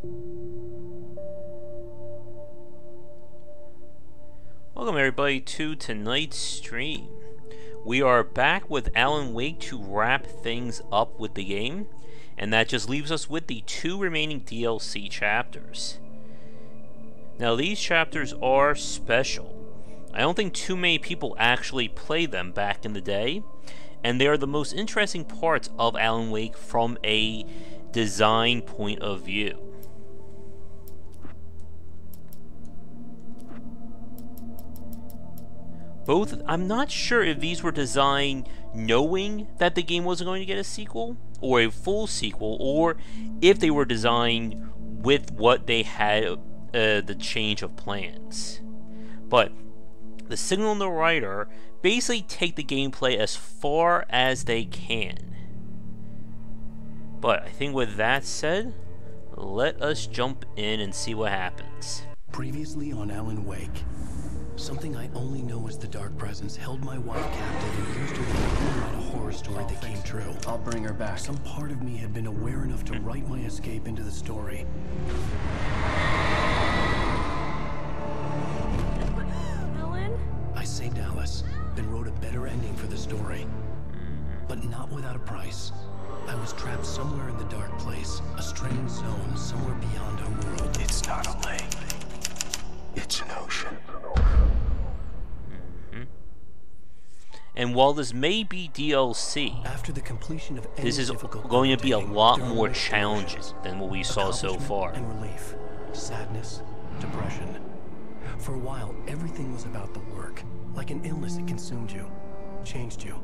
Welcome everybody to tonight's stream. We are back with Alan Wake to wrap things up with the game, and that just leaves us with the 2 remaining DLC chapters. Now these chapters are special. I don't think too many people actually played them back in the day, and they are the most interesting parts of Alan Wake from a design point of view. I'm not sure if these were designed knowing that the game wasn't going to get a sequel, or a full sequel, or if they were designed with what they had, the change of plans. But the Signal and the Writer basically take the gameplay as far as they can. But I think with that said, let us jump in and see what happens. Previously on Alan Wake, something I only know as the Dark Presence held my wife captive and used her to write a horror story that came true. I'll bring her back. Some part of me had been aware enough to write my escape into the story. Alan? I saved Alice, then wrote a better ending for the story. But not without a price. I was trapped somewhere in the dark place, a strange zone somewhere beyond our world. It's not a lake. It's an ocean. And while this may be DLC, after the completion of this is going to be a lot more challenging than what we saw so far. And relief, sadness, depression. For a while, everything was about the work. Like an illness, it consumed you, changed you.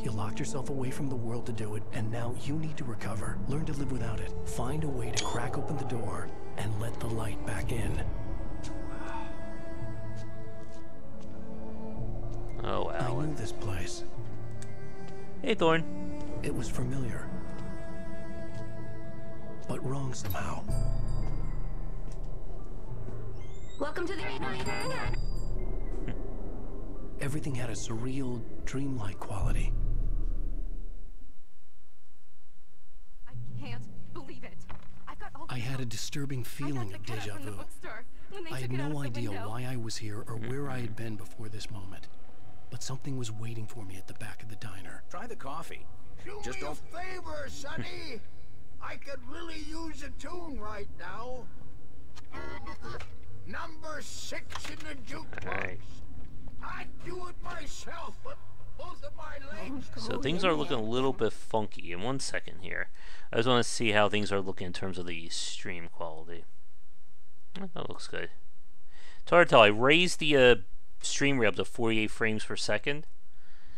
You locked yourself away from the world to do it, and now you need to recover. Learn to live without it. Find a way to crack open the door and let the light back in. Oh, Alan. I knew this place. Hey, Thorn. It was familiar, but wrong somehow. Welcome to the... Everything had a surreal, dreamlike quality. I can't believe it. I had a disturbing feeling of deja vu. I had no idea why I was here or where I had been before this moment. But something was waiting for me at the back of the diner. Try the coffee. Just a favor, Sonny. I could really use a tune right now. Number 6 in the jukebox. Right. I'd do it myself with both of my legs. So things are looking a little bit funky. In 1 second here, I just want to see how things are looking in terms of the stream quality. That looks good. It's hard to tell. I raised the stream rate up to 48 frames per second.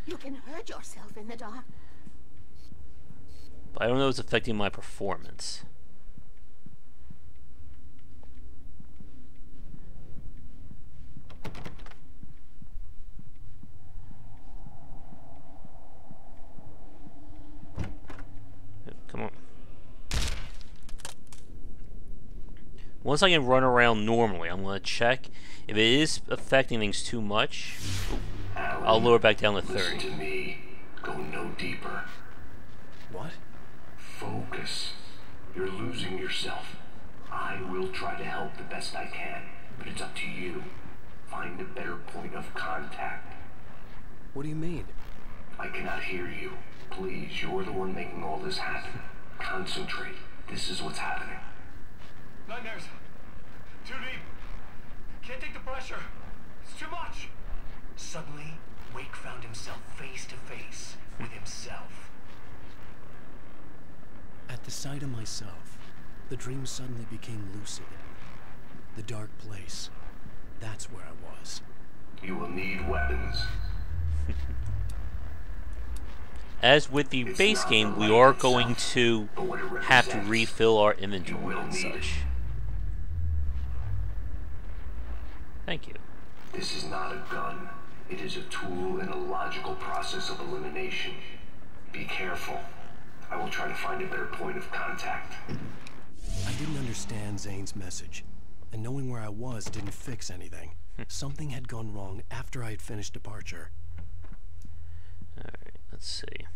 You can hurt yourself in the dark. But I don't know if it's affecting my performance. Come on. Once I can run around normally, I'm going to check. If it is affecting things too much, I'll lower it back down to 30. Listen to me. Go no deeper. What? Focus. You're losing yourself. I will try to help the best I can, but it's up to you. Find a better point of contact. What do you mean? I cannot hear you. Please, you're the one making all this happen. Concentrate. This is what's happening. Nightmares. Too deep. Can't take the pressure. It's too much. Suddenly, Wake found himself face to face with himself. At the sight of myself, the dream suddenly became lucid. The dark place. That's where I was. You will need weapons. As with the base game, we are going to have to refill our inventory and such. Thank you. This is not a gun. It is a tool in a logical process of elimination. Be careful. I will try to find a better point of contact. I didn't understand Zane's message, and knowing where I was didn't fix anything. Something had gone wrong after I had finished departure. Alright, let's see.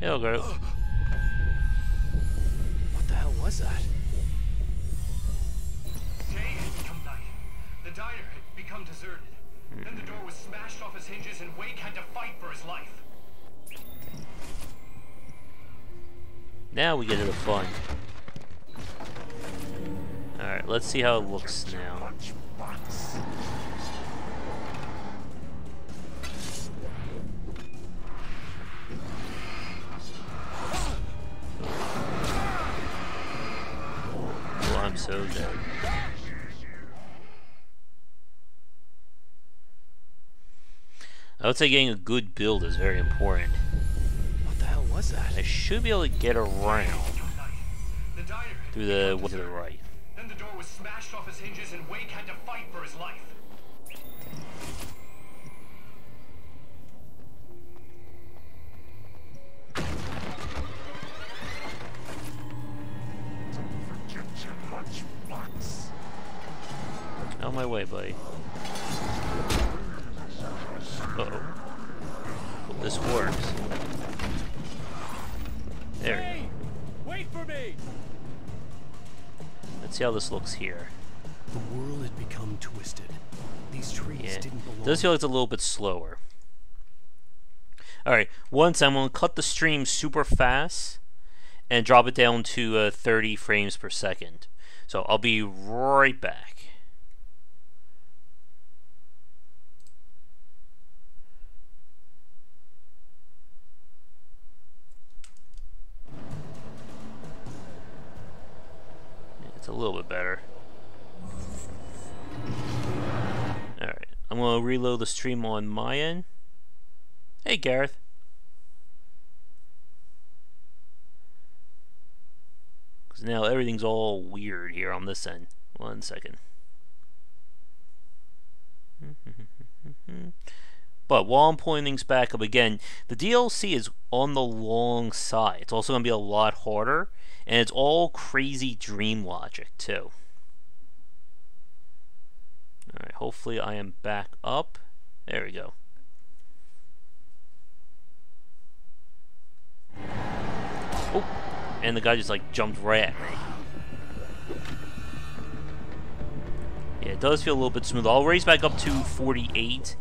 Hey, go. was that? Day had become night. The diner had become deserted. Then the door was smashed off its hinges and Wake had to fight for his life. Now we get to the fun. Alright, let's see how it looks now. Oh, I'm so dead. I would say getting a good build is very important. What the hell was that? I should be able to get around through the one to the right. Then the door was smashed off its hinges and Wake had to fight for his life. Out of my way, buddy. Uh-oh. Hope this works. There we go. Wait for me! Let's see how this looks here. The world had become twisted. These trees Yeah. didn't belong. Does feel like it's a little bit slower. Alright, once I'm going to cut the stream super fast and drop it down to 30 frames per second. So I'll be right back. It's a little bit better. Alright, I'm going to reload the stream on my end. Hey, Gareth. Because now everything's all weird here on this end. 1 second. But while I'm pulling things back up again, the DLC is on the long side. It's also going to be a lot harder. And it's all crazy dream logic, too. Alright, hopefully I am back up. There we go. Oh, and the guy just like jumped right at me. Yeah, it does feel a little bit smooth. I'll raise back up to 48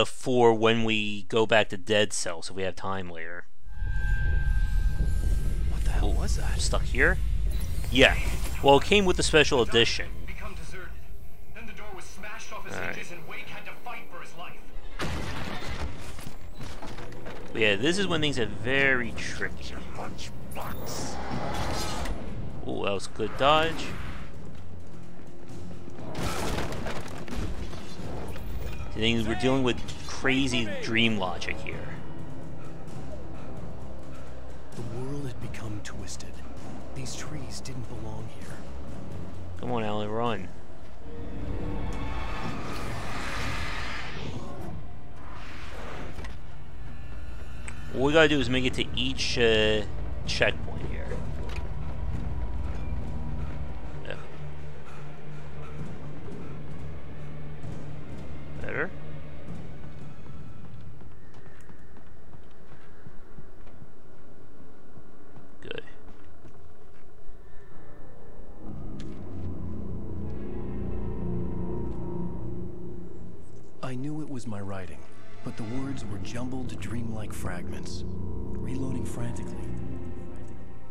for when we go back to Dead Cells, if we have time later. What was that? Stuck here? Yeah. Well, it came with the special edition. Become deserted. Then the door was smashed off its hinges and Wake had to fight for his life. But yeah, this is when things get very tricky. Oh, that was a good dodge. Things we're dealing with crazy dream logic here. The world had become twisted. These trees didn't belong here. Come on, Alan, run. What we gotta do is make it to each checkpoint here. Yeah. Better. Good. I knew it was my writing, but the words were jumbled dreamlike fragments. Reloading frantically.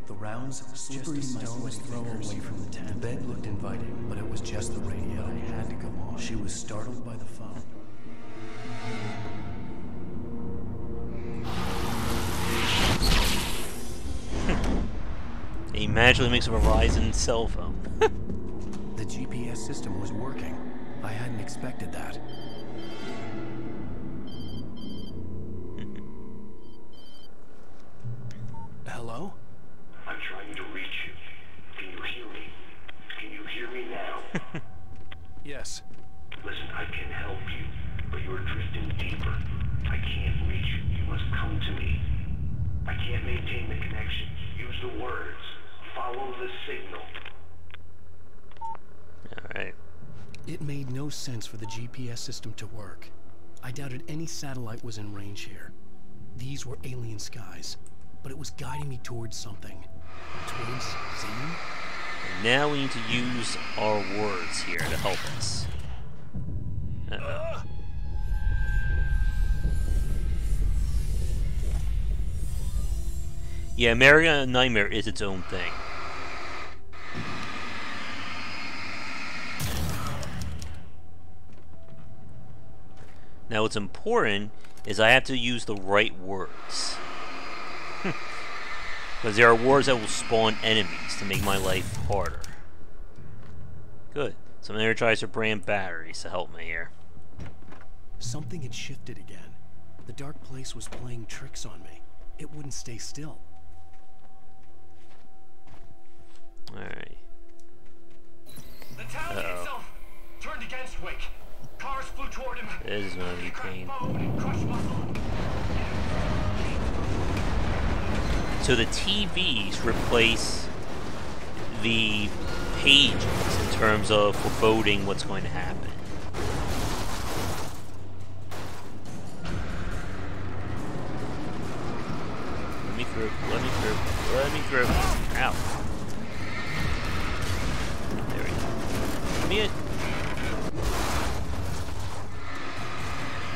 The rounds, slippery stone was thrown away from the tent. The bed looked inviting, but it was just the radio. I had to go on. She was startled by the phone. He magically makes a Verizon cell phone. The GPS system was working. I hadn't expected that. Hello? I'm trying to reach you. Can you hear me? Can you hear me now? Yes. Listen, I can help you, but you're drifting deeper. I can't reach you. You must come to me. I can't maintain the connection. Use the words. Follow the signal. Alright. It made no sense for the GPS system to work. I doubted any satellite was in range here. These were alien skies, but it was guiding me towards something. towards Zane? And now we need to use our words here to help us. Uh-oh. Yeah, American Nightmare is its own thing. Now what's important is I have to use the right words. Because there are words that will spawn enemies to make my life harder. Good. Some Energizer brand batteries to help me here. Something had shifted again. The dark place was playing tricks on me. It wouldn't stay still. Alright. The town itself turned against Wake. Cars flew toward him. This is gonna be pain. Bone and crushed muscle. So the TVs replace the pages in terms of foreboding what's going to happen. Let me through, let me through, let me through. Ow. There we go. Give me it.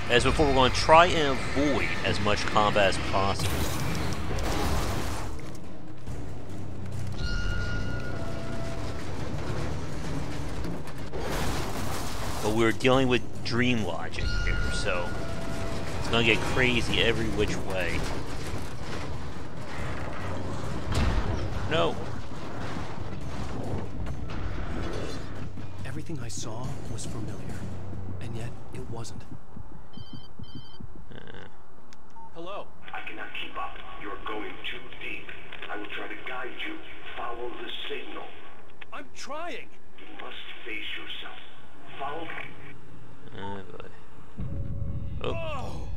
As before, we're going to try and avoid as much combat as possible. But we're dealing with dream logic here, so it's going to get crazy every which way. No. Everything I saw was familiar, and yet it wasn't. Hello? I cannot keep up. You're going too deep. I will try to guide you. Follow the signal. I'm trying! You must face yourself. Follow me. Oh boy. Oh.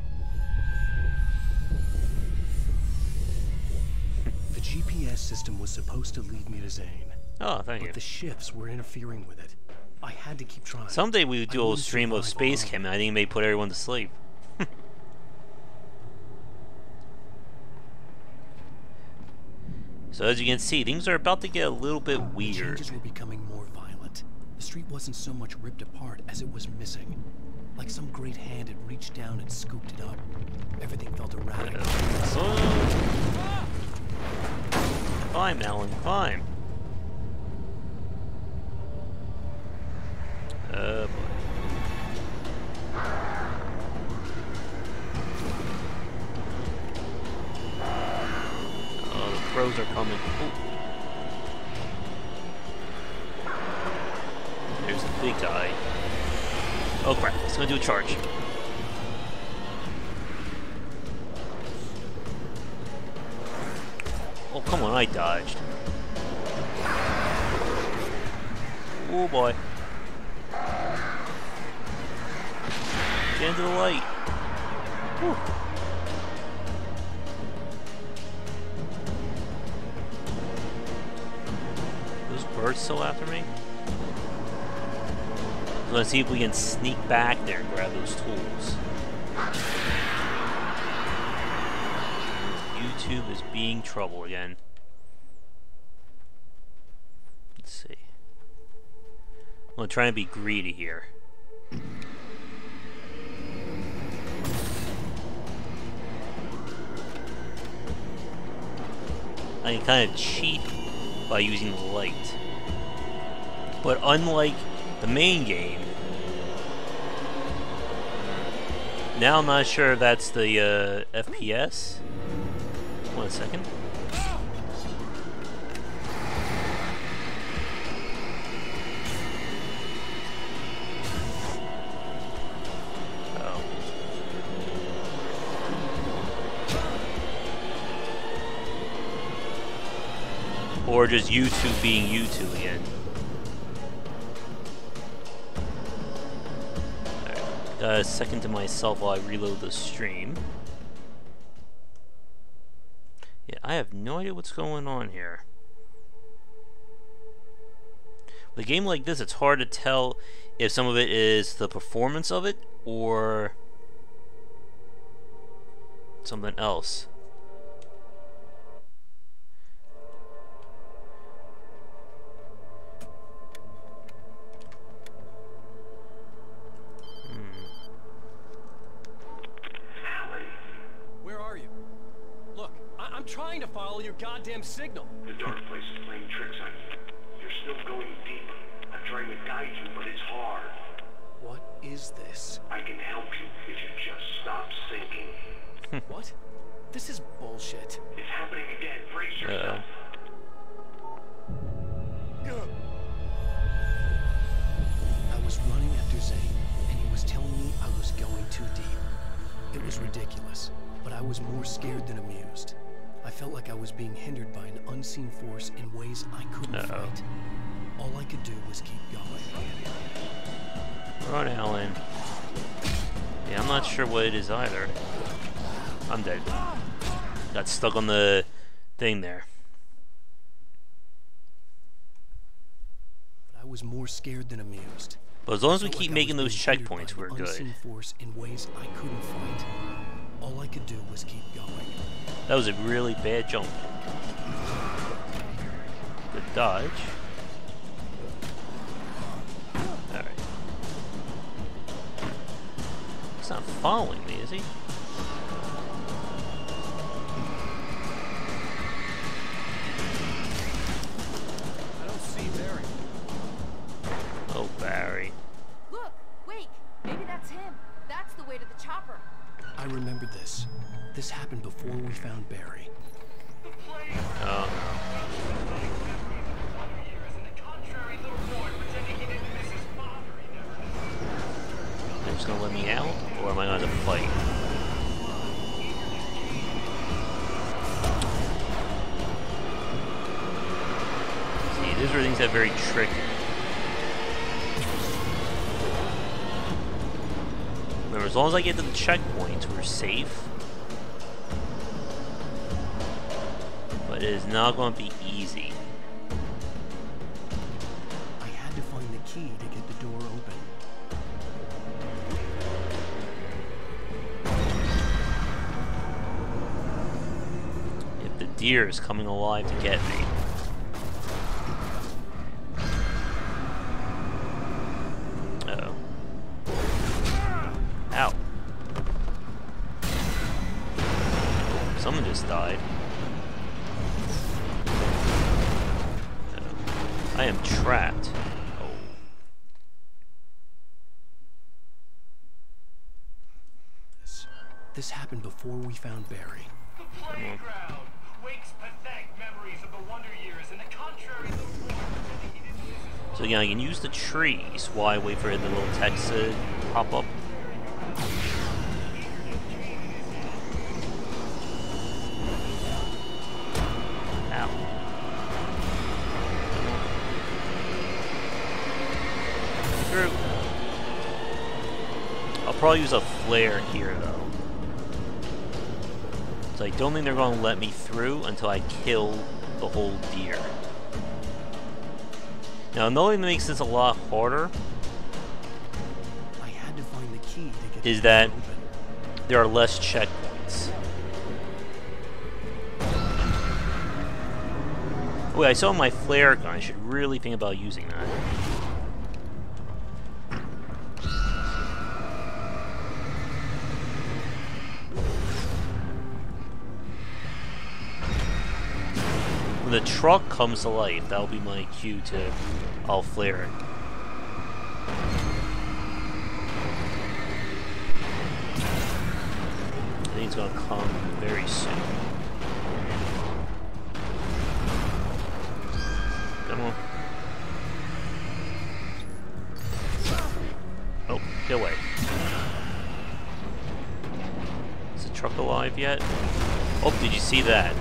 The GPS system was supposed to lead me to Zane. Oh, thank you. But the shifts were interfering with it. I had to keep trying. Someday we would do a little stream of Space alone. Chem, and I think it may put everyone to sleep. So as you can see, things are about to get a little bit The weird. changes were becoming more violent. The street wasn't so much ripped apart as it was missing. Like some great hand had reached down and scooped it up. Everything felt erratic. Oh. Climb, Alan, climb. Oh boy. Oh, the crows are coming. Ooh. There's the big guy. Oh crap, it's gonna do a charge. Oh, come on, I dodged. Oh boy. Get into the light. Whew. Those birds still after me? Let's see if we can sneak back there and grab those tools. YouTube is being trouble again. Let's see. I'm gonna try and be greedy here. I can kind of cheat by using the light. But unlike the main game, now I'm not sure if that's the FPS. 1 second. Oh. Or just YouTube being YouTube again. A second to myself while I reload the stream. Yeah, I have no idea what's going on here. With a game like this, it's hard to tell if some of it is the performance of it or something else. trying to follow your goddamn signal. The dark place is playing tricks on you. You're still going deep. I'm trying to guide you, but it's hard. What is this? I can help you if you just stop sinking. What? This is bullshit. It's happening again. Brace yourself. I was running after Zane, and he was telling me I was going too deep. It was ridiculous, but I was more scared than amused. I felt like I was being hindered by an unseen force in ways I couldn't fight. All I could do was keep going. Run, Alan. Yeah, I'm not sure what it is either. I'm dead. Got stuck on the thing there. But I was more scared than amused. But as long as we keep making those checkpoints, we're good. Unseen force in ways I couldn't fight. All I could do was keep going. That was a really bad jump. Good dodge. Alright. He's not following me, is he? I don't see Barry. Oh, Barry. Look, wait. Maybe that's him. That's the way to the chopper. I remember this. This happened before we found Barry. Oh. They're just gonna let me out, or am I gonna fight? See, these are things that are very tricky. Remember, as long as I get to the checkpoints, we're safe. But it is not going to be easy. I had to find the key to get the door open. If the deer is coming alive to get me. Uh-oh. Ow. Someone just died. I am trapped. Oh. This happened before we found Barry. The playground. Wake's pathetic memories of the Wonder Years and the contrary So yeah, I can use the trees while I wait for the little text to pop up. I'll probably use a flare here though. So I don't think they're going to let me through until I kill the whole deer. Now another thing that makes this a lot harder I had to find the key to get is the door that open. there are less checkpoints. Wait, I saw my flare gun. I should really think about using that. When the truck comes to life, that'll be my cue to I'll flare it. I think it's gonna come very soon. Come on. Oh, get away. Is the truck alive yet? Oh, did you see that?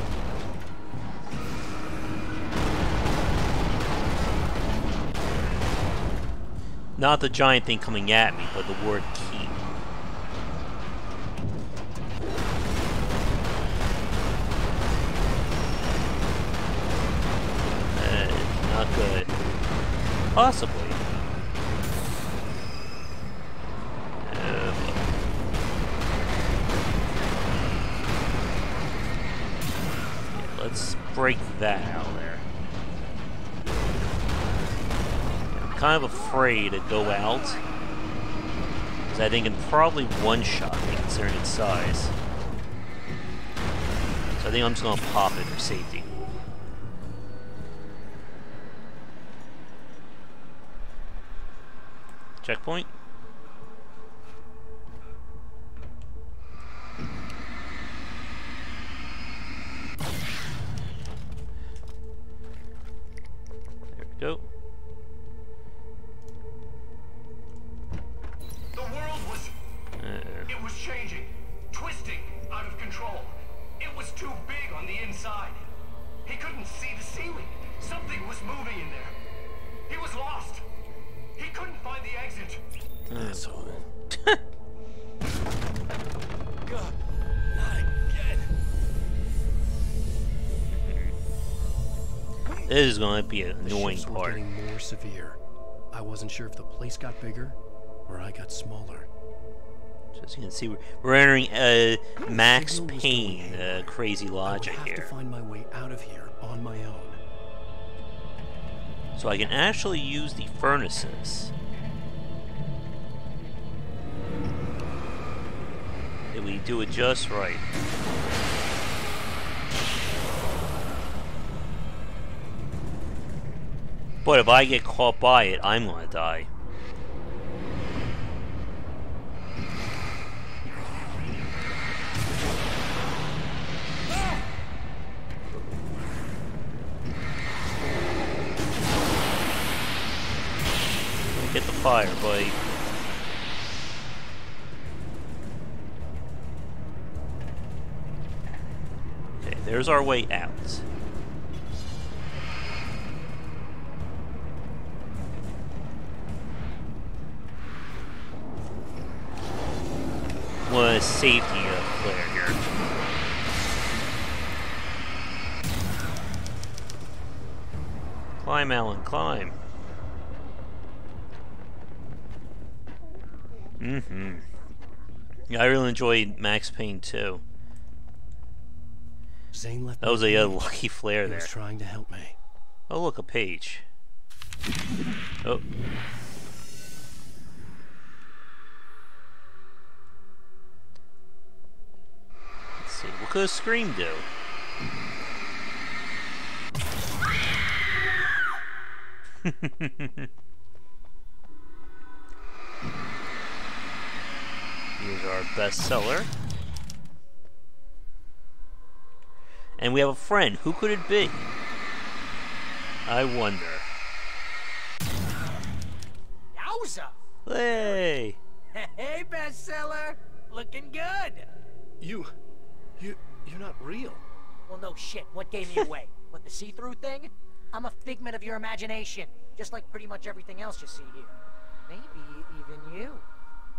Not the giant thing coming at me, but the word key. Not good. Possibly. Yeah, let's break that out of there. I'm kind of afraid to go out, because I think it can probably one-shot me considering its size. So I think I'm just gonna pop it for safety. Checkpoint. There we go. The world was... It was changing, twisting, out of control. It was too big on the inside. He couldn't see the ceiling. Something was moving in there. He was lost. He couldn't find the exit. Asshole. God, not again. This is gonna be an The annoying shifts were part. getting more severe. I wasn't sure if the place got bigger or I got smaller. So as you can see, we're entering a Max Signal was Payne going haywire. crazy logic I would have to here. find my way out of here on my own. So I can actually use the furnaces. If we do it just right. But if I get caught by it, I'm gonna die. Get the fire, buddy. Okay, there's our way out. What a safety flare here. Climb, Alan, climb. Yeah, I really enjoyed Max Payne 2. Zane left That was me a alone. lucky flare He there. was trying to help me. Oh, look, a page. Oh. Let's see, what could a scream do? Here's our bestseller. And we have a friend. Who could it be? I wonder. Yowza! Hey! Hey, bestseller! Looking good! You're not real. Well, no shit. What gave me away? What, the see-through thing? I'm a figment of your imagination, just like pretty much everything else you see here. Maybe even you.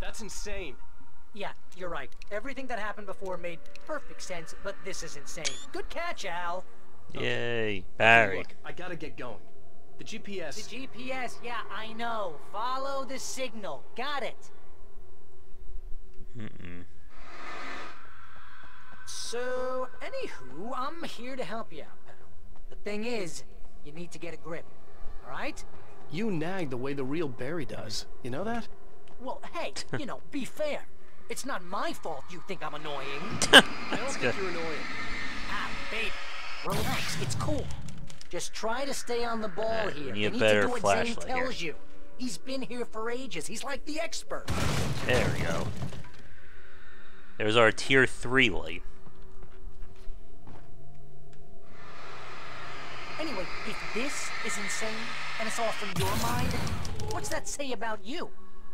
That's insane. Yeah, you're right. Everything that happened before made perfect sense, but this is insane. Good catch, Al. Yay, Barry. Look, I gotta get going. The GPS. The GPS, yeah, I know. Follow the signal. Got it. So, anywho, I'm here to help you out, pal. The thing is, you need to get a grip, alright? You nag the way the real Barry does. You know that? Well, hey, you know, be fair. It's not my fault you think I'm annoying. I don't think you're annoying. Ah, baby, relax, it's cool. Just try to stay on the ball here. you need You a need better to do what Zane flashlight here. tells you. He's been here for ages. He's like the expert. There we go. There's our tier 3 light. Anyway, if this is insane, and it's all from your mind, what's that say about you?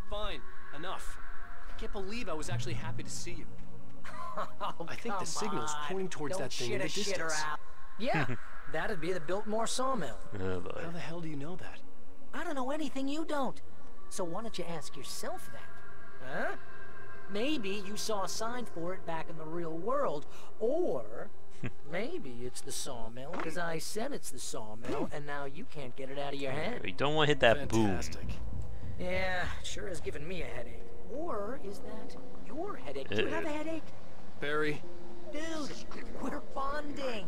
Fine, enough. I can't believe I was actually happy to see you. Oh, I think the come signal's on. pointing towards Don't that thing in shit the a shitter distance. out. Yeah, that'd be the Biltmore sawmill. Oh boy. How the hell do you know that? I don't know anything you don't. So why don't you ask yourself that? Huh? Maybe you saw a sign for it back in the real world, or maybe it's the sawmill, because I said it's the sawmill, and now you can't get it out of your head. We don't want to hit that Fantastic. boom. Yeah, sure has given me a headache. Or is that your headache? Do you have a headache? Barry, Dude, we're bonding.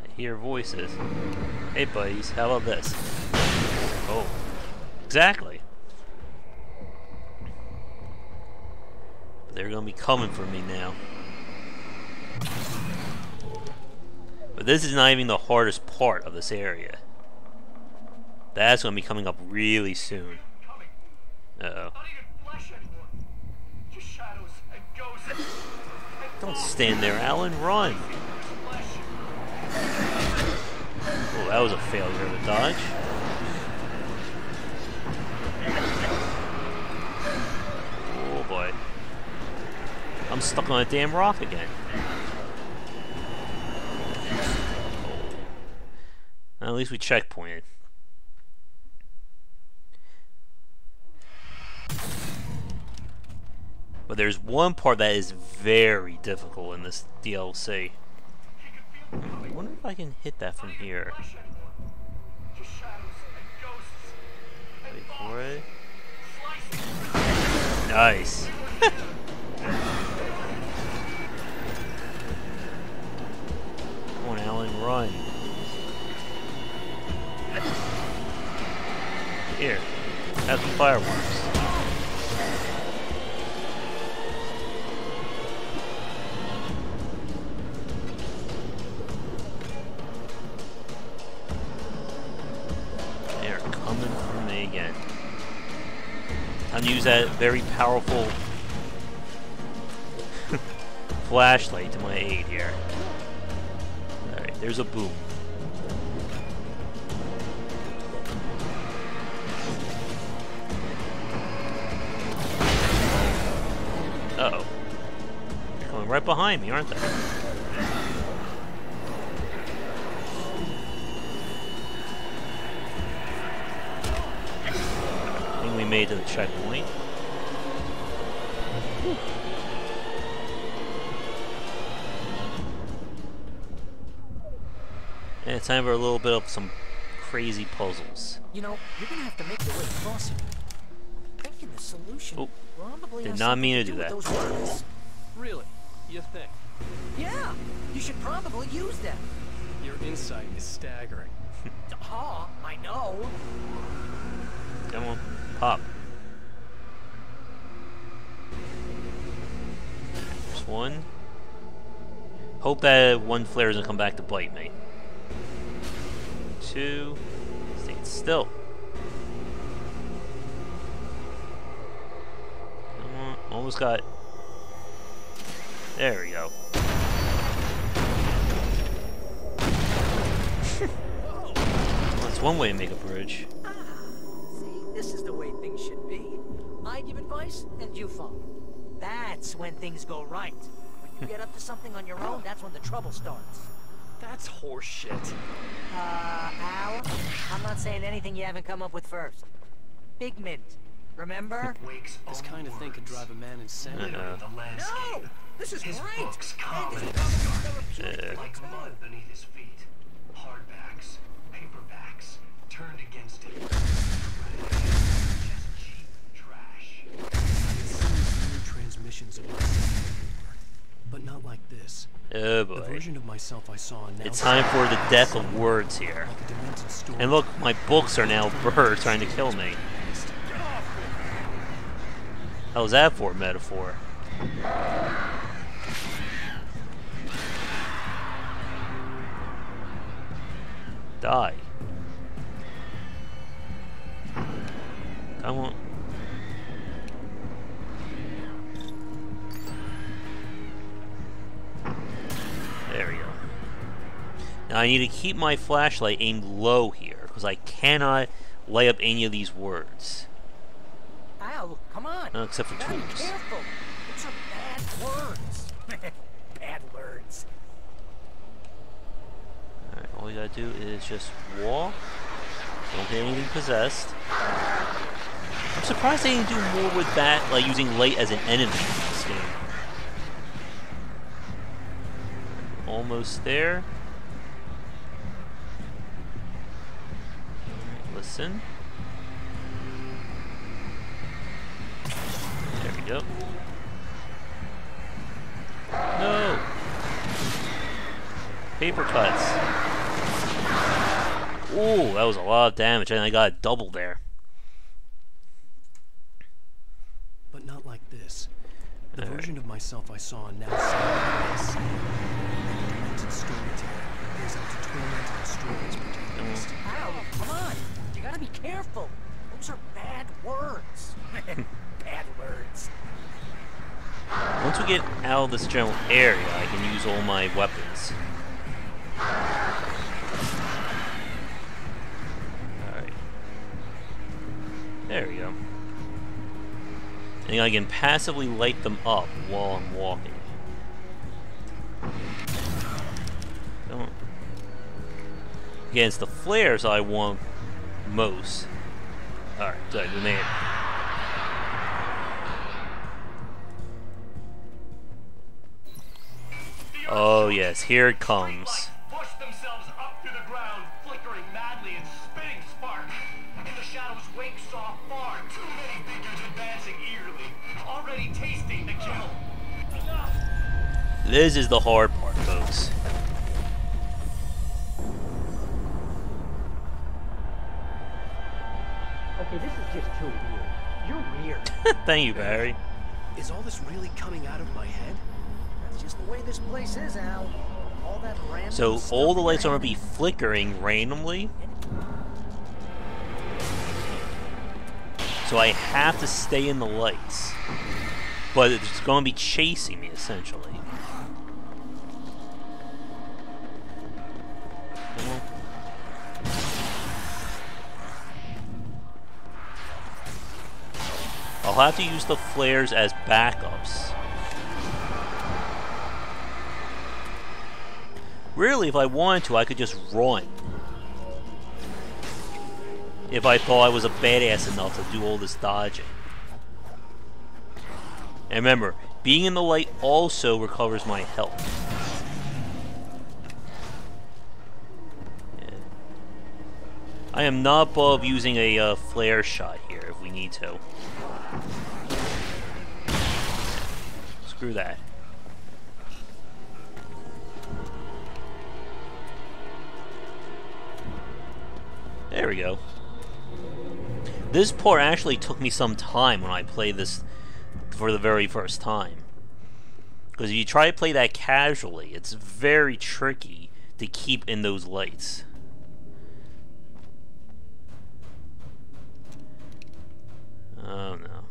I hear voices. Hey buddies, how about this? Oh, exactly. They're gonna be coming for me now. But this is not even the hardest part of this area. That's going to be coming up really soon. Uh-oh. Not even flesh anymore. Just shadows and ghosts. And Don't thoughts. stand there, Alan. Run. Flesh. Oh, that was a failure of a dodge. Oh boy. I'm stuck on a damn rock again. Well, at least we checkpointed. But there's one part that is very difficult in this DLC. I wonder if I can hit that from here. Flesh anymore. Just shadows and ghosts. And Wait for it. slicing. Nice. Come on, Alan, run. Here, have some fireworks. They're coming for me again. Time to use that very powerful flashlight to my aid here. Alright, there's a boom. Uh-oh. They're coming right behind me, aren't they? I think we made it to the checkpoint. Whew. And it's time for a little bit of some crazy puzzles. You know, you're gonna have to make your way across it. Thinking the solution Oh, probably did has not something mean to do do with that. those words. Really? You think? Yeah, you should probably use them. Your insight is staggering. I know. Come on, pop. There's one. Hope that one flare doesn't come back to bite me. Two. Stay still. Come on, almost got. There we go. That's one way to make a bridge. See, this is the way things should be. I give advice, and you follow. That's when things go right. When you get up to something on your own, that's when the trouble starts. That's horseshit. Al, I'm not saying anything you haven't come up with first. Big Mint, remember? Wake's This own kind of thing could words. drive a man insane. Litter the No! landscape. This is His great! books And common it's in probably Asgard. therapeutic. Like mud beneath his feet. Hardbacks, paperbacks, turned against him. Just cheap trash. I've seen weird transmissions of myself before, but not like this. Oh The boy. version of myself I saw now. It's time for the death of words here. Like a demented story. And look, my books are now birds trying to kill me. How's that for a metaphor? Die. Come on. There we go. Now I need to keep my flashlight aimed low here, because I cannot light up any of these words. Al, come on. No, except for You gotta be tools. careful. Those are bad words. Bad words. Alright, all we gotta do is just walk. Don't get anything possessed. I'm surprised they didn't do more with that, like using light as an enemy in this game. Almost there. Alright, listen. There we go. No! Paper cuts. Ooh, that was a lot of damage, and I got a double there. But not like this. The version of myself I saw now seemed like a demented storyteller goes out to torment and destroy his protagonist. Ow, come on. You gotta be careful. Those are bad words. Bad words. Once we get out of this general area, I can use all my weapons. Alright. There we go. And I can passively light them up while I'm walking. Don't. Again, it's the flares I want most. Alright, good, we made it. Oh yes, here it comes. Pushed themselves up through the ground, flickering madly and spitting sparks. In the shadows, Wake saw far too many figures advancing eagerly, already tasting the kill. This is the hard part, folks. Okay, this is just too weird. You're weird. Thank you, Barry. Is all this really coming out of my head? That's just the way this place is, Al. All that random So stuff all the in lights are your going to be flickering randomly. So I have to stay in the lights. But it's going to be chasing me, essentially. I'll have to use the flares as backups. Really, if I wanted to, I could just run. If I thought I was a badass enough to do all this dodging. And remember, being in the light also recovers my health. Yeah. I am not above using a flare shot here if we need to. Screw that. There we go. This part actually took me some time when I played this for the very first time. Because if you try to play that casually, it's very tricky to keep in those lights. Oh no.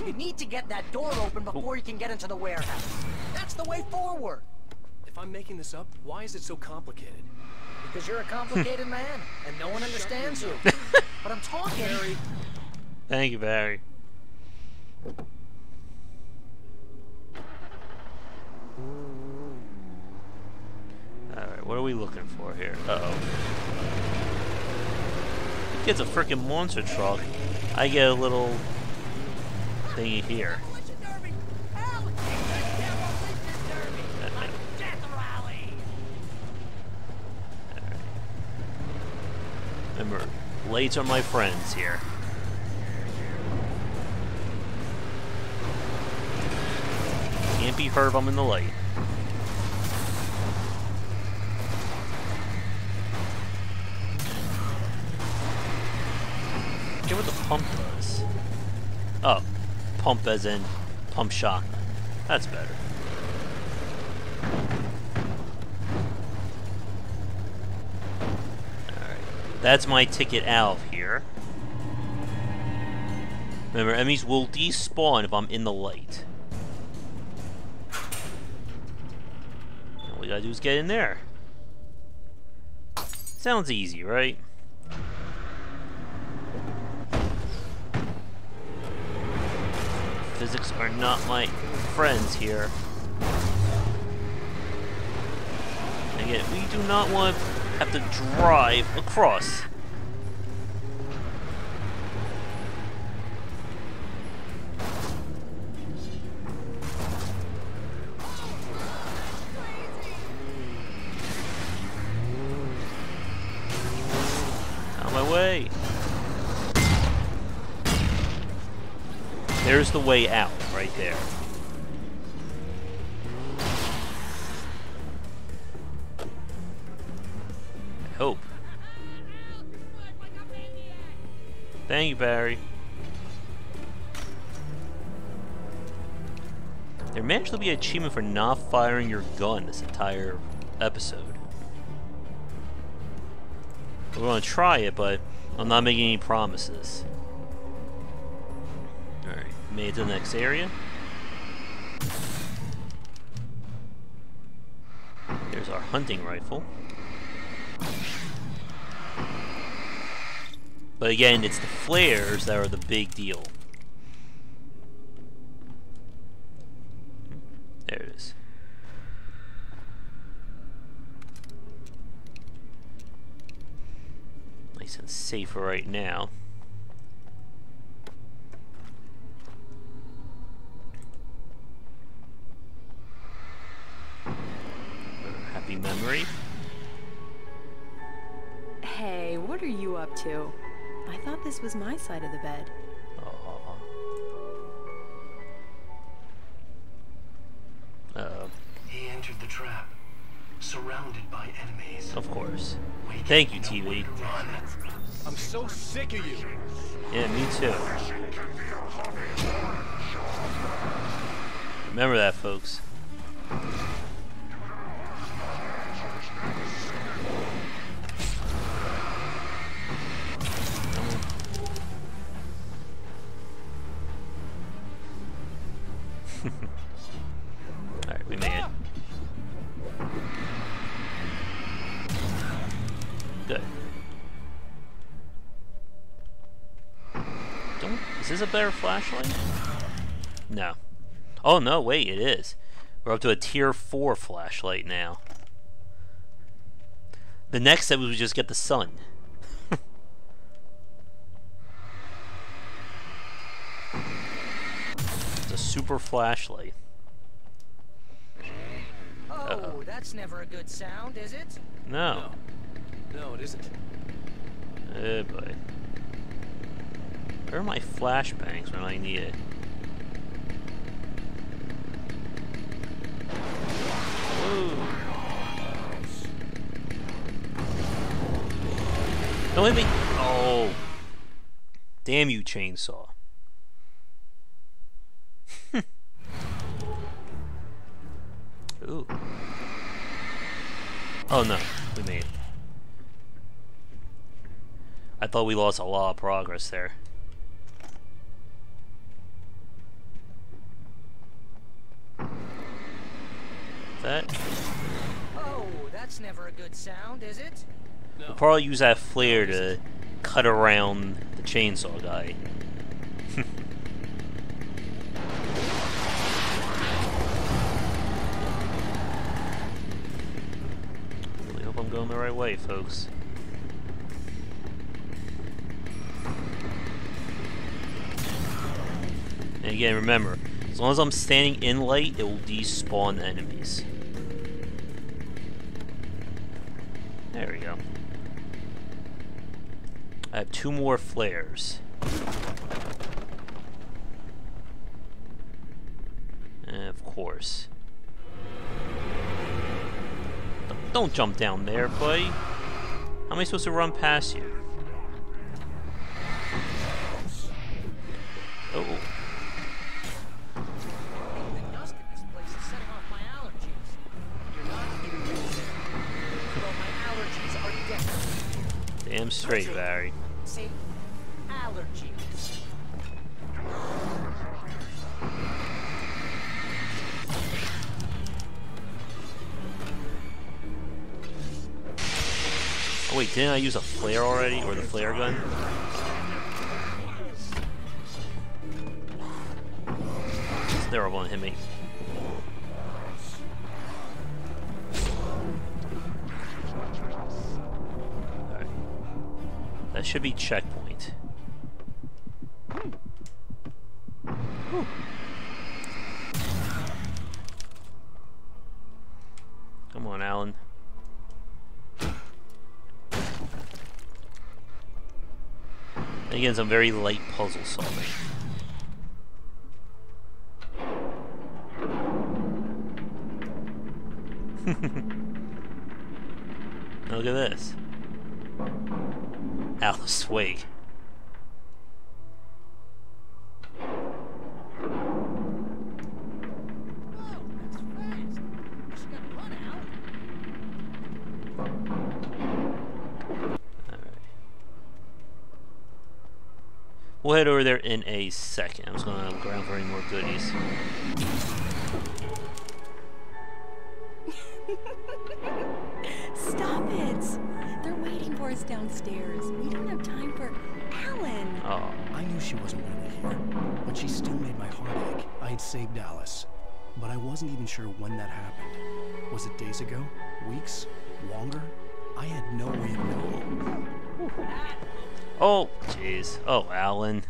You need to get that door open before you can get into the warehouse. That's the way forward. If I'm making this up, why is it so complicated? Because you're a complicated man, and no one understands you. But I'm talking. Barry. Thank you, Barry. Alright, what are we looking for here? Uh-oh. It gets a freaking monster truck. I get a little thingy here. Remember, lights are my friends here. Can't be hurt if I'm in the light. Get what the pump does. Oh, pump as in pump shotgun. That's better. That's my ticket out of here. Remember, enemies will despawn if I'm in the light. All we gotta do is get in there. Sounds easy, right? Physics are not my friends here. Again, we do not want to have to drive across. Out of my way. There's the way out, right there. Hope. Thank you, Barry. may actually be an achievement for not firing your gun this entire episode. We're going to try it, but I'm not making any promises. Alright, made it to the next area. There's our hunting rifle. But again, it's the flares that are the big deal. There it is. Nice and safe right now. Happy memory. Hey, what are you up to? I thought this was my side of the bed. He entered the trap, surrounded by enemies. Of course. Waiting Thank you, no TV. way to run. I'm so sick of you. Yeah, me too. Remember that, folks. Alright, we made it. Good. Is this a better flashlight? No. Oh no, wait, it is. We're up to a tier 4 flashlight now. The next step was we just get the sun. It's a super flashlight. Oh, that's never a good sound, is it? No. No, it isn't. Oh boy. Where are my flashbangs when I need it? Whoa. Don't hit me! Oh. Damn you, chainsaw. Ooh. Oh no, we made it. I thought we lost a lot of progress there. That? Oh, that's never a good sound, is it? We'll probably use that flare to cut around the chainsaw guy. Really hope I'm going the right way, folks. And again, remember, as long as I'm standing in light, it will despawn enemies. There we go. I have 2 more flares. And of course. Don't jump down there, buddy. How am I supposed to run past you? Oh. The dust in this place is setting off my allergies. You're not even really there. Well, my allergies are definitely. Damn straight, Barry. See? Allergies. Oh wait, didn't I use a flare already? Or the flare gun? They're all gonna hit me. Alright. That should be checkpoint. Whew. Come on, Alan. And again, some very light puzzle solving. Look at this. Alice Wake. We'll head over there in a second. I'm just gonna look around for any more goodies. Stop it! They're waiting for us downstairs. We don't have time for Alan. Oh. I knew she wasn't really here, but she still made my heart ache. I had saved Alice, but I wasn't even sure when that happened. Was it days ago? Weeks? Longer? I had no way of knowing. Oh, jeez. Oh, Alan.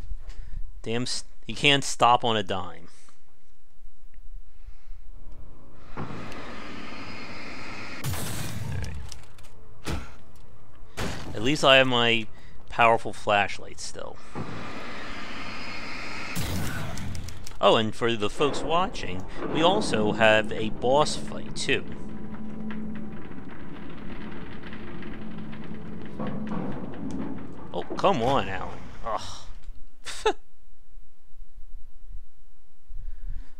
Damn, he can't stop on a dime. Alright. At least I have my powerful flashlight still. Oh, and for the folks watching, we also have a boss fight, too. Oh, come on, Alan. Ugh.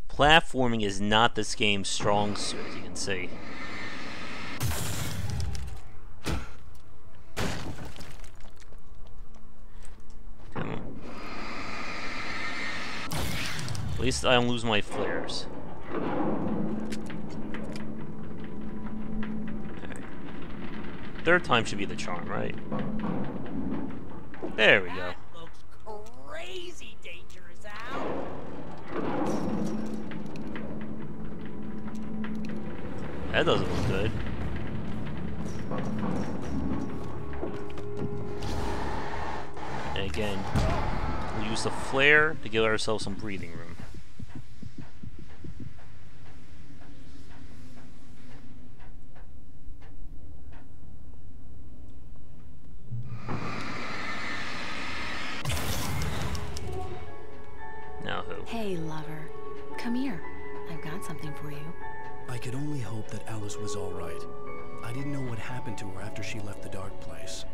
Platforming is not this game's strong suit, as you can see. Come on. At least I don't lose my flares. Okay. Third time should be the charm, right? There we go. That looks crazy dangerous, Al. That doesn't look good. And again, we'll use the flare to give ourselves some breathing room. Now who? Hey, lover. Come here. I've got something for you. I could only hope that Alice was all right. I didn't know what happened to her after she left the dark place.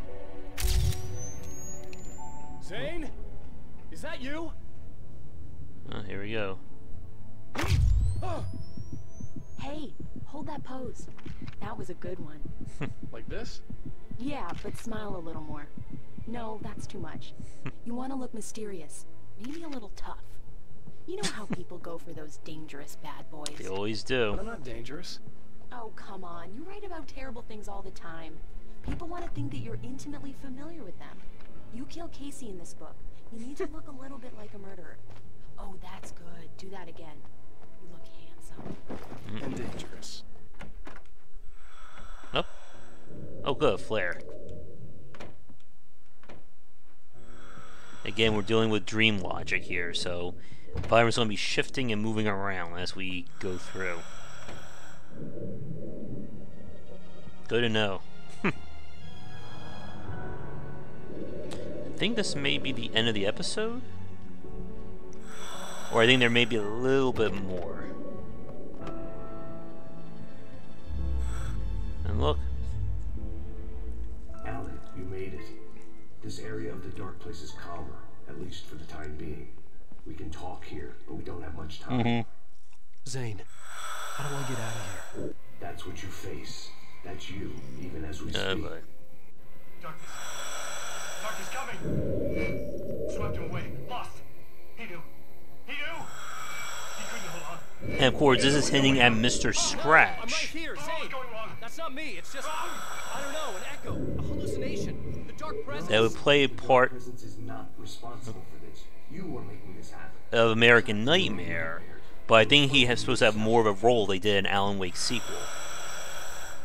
Zane? Is that you? Oh, here we go. Hey, hold that pose. That was a good one. Like this? Yeah, but smile a little more. No, that's too much. You want to look mysterious. Maybe a little tough. You know how people go for those dangerous bad boys. They always do. But I'm not dangerous. Oh, come on. You write about terrible things all the time. People want to think that you're intimately familiar with them. You kill Casey in this book. You need to look a little bit like a murderer. Oh, that's good. Do that again. You look handsome. And dangerous. Oh. Oh, good. Flare. Again, we're dealing with dream logic here, so the environment's going to be shifting and moving around as we go through. Good to know. I think this may be the end of the episode. Or I think there may be a little bit more. And look. Alan, you made it. This area of the dark place is calmer, at least for the time being. We can talk here, but we don't have much time. Zane, how do I get out of here? That's what you face. That's you, even as we speak. But Darkness. Darkness coming! Swept him away. Lost. He knew. He knew! He couldn't hold on. and of course, this is hinting at Mr. I'm right Scratch. here, What's Zane. going wrong? That's not me. It's just, I don't know, an echo, a hallucination. The dark presence. That would play a part Presence is not responsible for this. You are making this happen. of American Nightmare, but I think he has supposed to have more of a role they did in Alan Wake's sequel.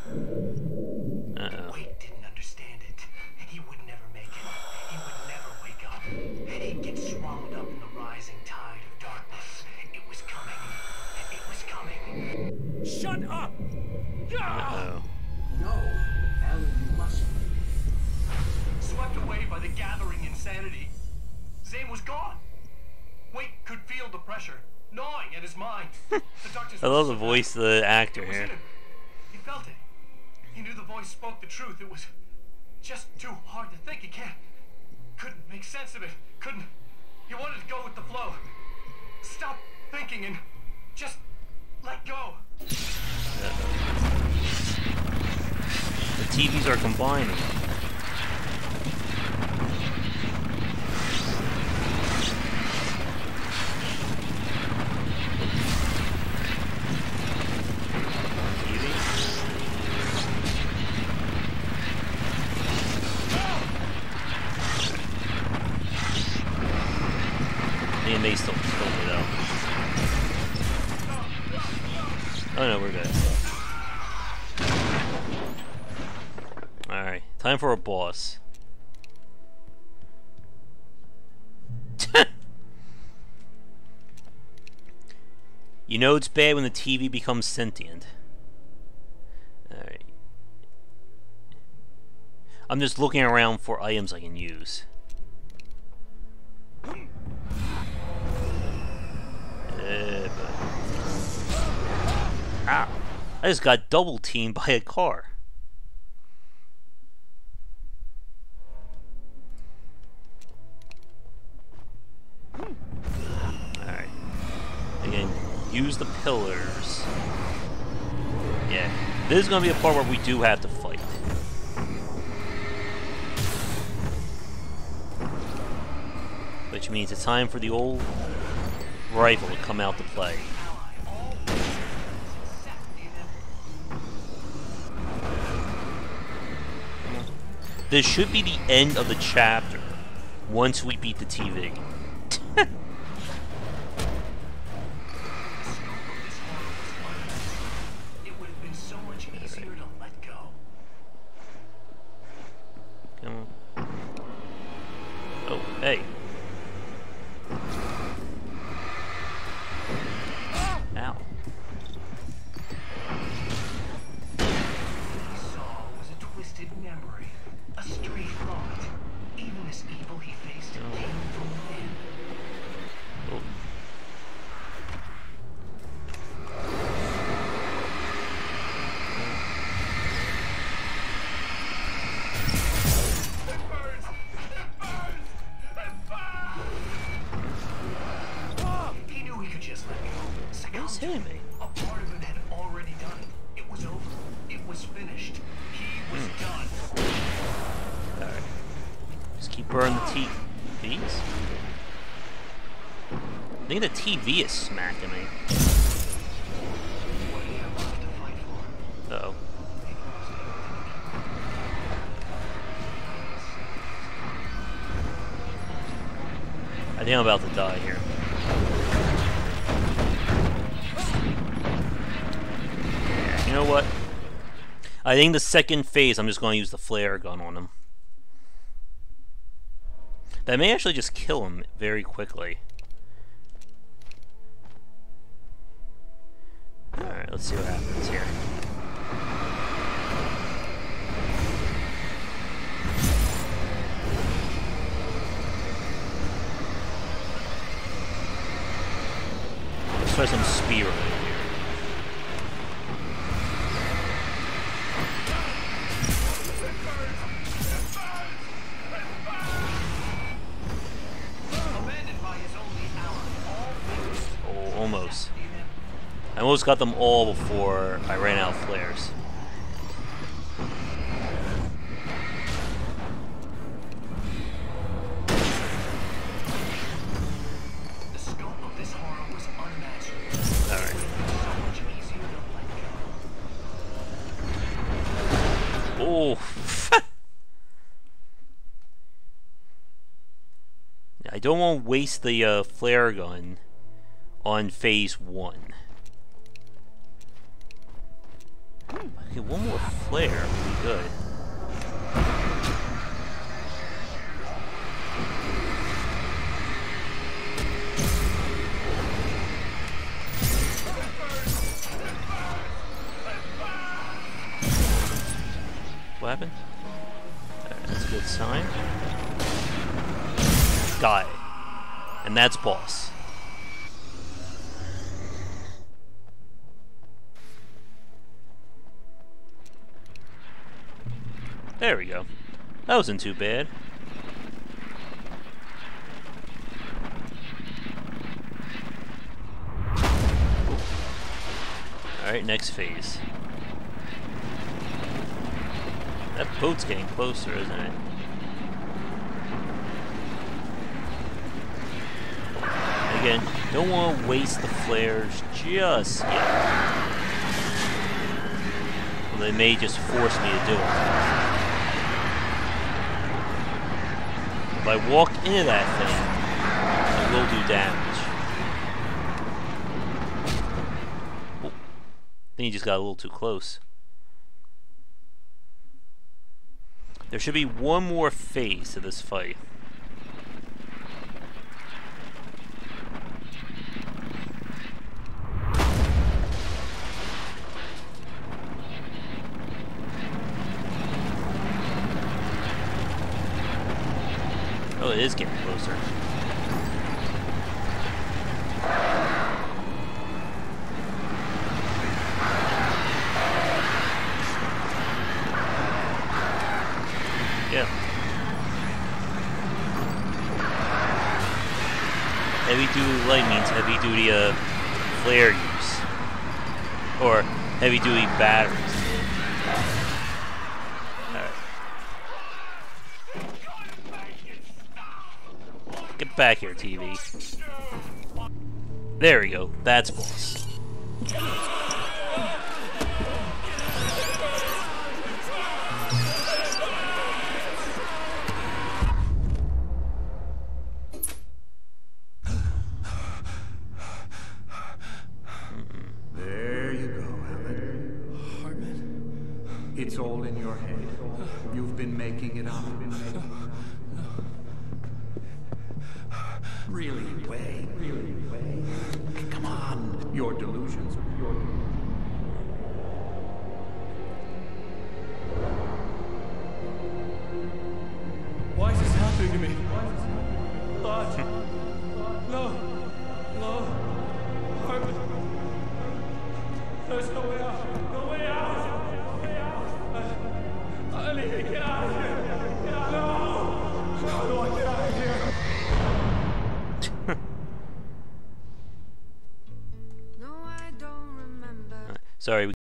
Uh-oh. Wake didn't understand it. He would never make it. He would never wake up. He'd get swallowed up in the rising tide of darkness. It was coming. It was coming. Shut up! Uh-oh. No, Alan, you must. Swept away by the gathering insanity. Zane was gone. Wake could feel the pressure gnawing at his mind. The darkness I love was the so voice of bad. the actor It was here. in him. He felt it. He knew the voice spoke the truth. It was just too hard to think. He couldn't make sense of it. He wanted to go with the flow. Stop thinking and just let go. The TVs are combining. may still kill me though. Oh no, we're good. Alright, time for a boss. You know it's bad when the TV becomes sentient. Alright. I'm just looking around for items I can use. Ow. I just got double teamed by a car. Alright. Again, use the pillars. Yeah. This is going to be a part where we do have to fight. Which means it's time for the old rifle to come out to play. This should be the end of the chapter once we beat the TV. It would have been so much easier to let go. Come on. Oh, hey. Ow. He saw was a twisted memory, a stray thought. Even this evil he faced came from within. Oh. He knew he could just let go. What's hitting me? A part of it had already done it. It was over. It was finished. He was done. Alright. Just keep burning the TVs. I think the TV is smacking me. What do you have left to fight for? Uh-oh. I think I'm about to die here. You know what? I think the second phase, I'm just going to use the flare gun on him. That may actually just kill him very quickly. Alright, let's see what happens here. Let's try some spear over here. Oh, almost. I almost got them all before I ran out of flares. The scope of this horror was unmatched. Alright. So much easier to let go. Oh. I don't want to waste the flare gun on phase 1. Okay, one more flare would be good. What happened? Alright, that's a good sign. Got it. And that's boss. There we go. That wasn't too bad. Alright, next phase. That boat's getting closer, isn't it? Again, don't want to waste the flares just yet. Well, they may just force me to do it. If I walk into that thing, it will do damage. think he just got a little too close. There should be one more phase to this fight. Oh, it is getting closer. Yeah. Heavy duty light means heavy duty flare use. Or heavy duty batteries. Alright. Get back here, TV. There we go. That's boss. It's all in your head. You've been making it up. Really, Wade. Really, Wade. Come on. Your delusions. Why is this happening to me? God. No. No. Harmon. There's no way out. No way out. I need to get out of here. Get out. No. How do I get out of here? Sorry.